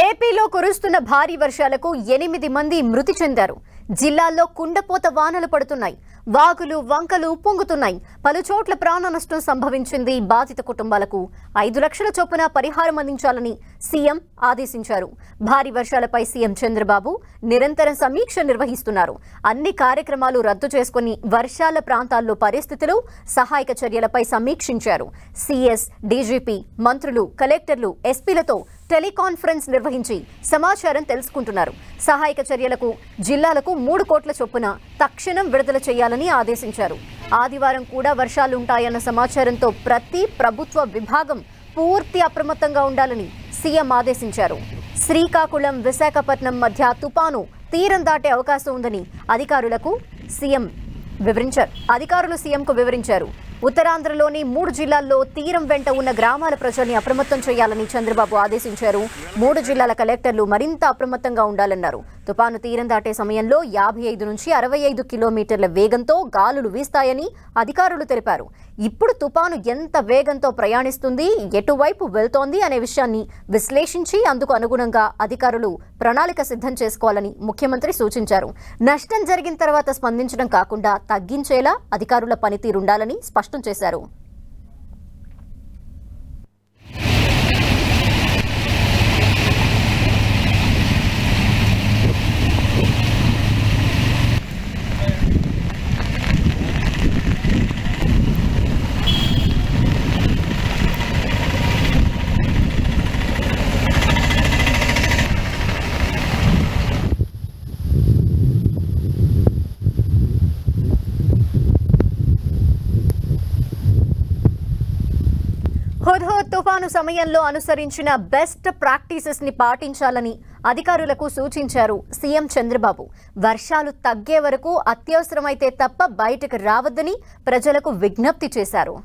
ఏపీలో కురుస్తున్న భారీ వర్షాలకు 8 మంది మృతి చెందారు. జిల్లాల్లో కుండపోత వానలు పడుతున్నాయి. వాగులు వంకలు పొంగుతున్నాయి. పలు చోట్ల ప్రాణ నష్టం సంభవించింది. బాధిత కుటుంబాలకు 5 లక్షల చొప్పున పరిహారం అందించాలని సీఎం ఆదేశించారు. భారీ వర్షాలపై సీఎం చంద్రబాబు నిరంతరం సమీక్ష నిర్వహిస్తున్నారు. అన్ని కార్యక్రమాలు రద్దు చేసుకుని వర్షాల ప్రాంతాల్లో పరిస్థితులు, సహాయక చర్యలపై సమీక్షించారు. సీఎస్, డీజీపీ, మంత్రులు, కలెక్టర్లు, ఎస్పీలతో టెలికాన్ఫరెన్స్ నిర్వహించి సమాచారం తెలుసుకుంటున్నారు. సహాయక చర్యలకు జిల్లాలకు 3 కోట్ల చొప్పున తక్షణం విడుదల చేయాలని ఆదేశించారు. ఆదివారం కూడా వర్షాలుంటాయన్న సమాచారంతో ప్రతి ప్రభుత్వ విభాగం పూర్తి అప్రమత్తంగా ఉండాలని సీఎం ఆదేశించారు. శ్రీకాకుళం, విశాఖపట్నం మధ్య తుపాను తీరం దాటే అవకాశం ఉందని అధికారులు సీఎంకు వివరించారు. ఉత్తరాంధ్రలోని 3 జిల్లాల్లో తీరం వెంట ఉన్న గ్రామాల ప్రజల్ని అప్రమత్తం చేయాలని చంద్రబాబు ఆదేశించారు. 3 జిల్లాల కలెక్టర్లు మరింత అప్రమత్తంగా ఉండాలన్నారు. తుపాను తీరం దాటే సమయంలో 55 నుంచి 65 కిలోమీటర్ల వేగంతో గాలులు వీస్తాయని అధికారులు తెలిపారు. ఇప్పుడు తుపాను ఎంత వేగంతో ప్రయాణిస్తుంది, ఎటువైపు వెళ్తోంది అనే విషయాన్ని విశ్లేషించి అందుకు అనుగుణంగా అధికారులు ప్రణాళిక సిద్ధం చేసుకోవాలని ముఖ్యమంత్రి సూచించారు. నష్టం జరిగిన తర్వాత స్పందించడం కాకుండా తగ్గించేలా అధికారుల పనితీరుండాలని స్పష్టం చేశారు. హుద్హుద్ తుఫాను సమయంలో అనుసరించిన బెస్ట్ ప్రాక్టీసెస్ ని పాటించాలని అధికారులకు సూచించారు సీఎం చంద్రబాబు. వర్షాలు తగ్గే వరకు అత్యవసరమైతే తప్ప బయటకు రావద్దని ప్రజలకు విజ్ఞప్తి చేశారు.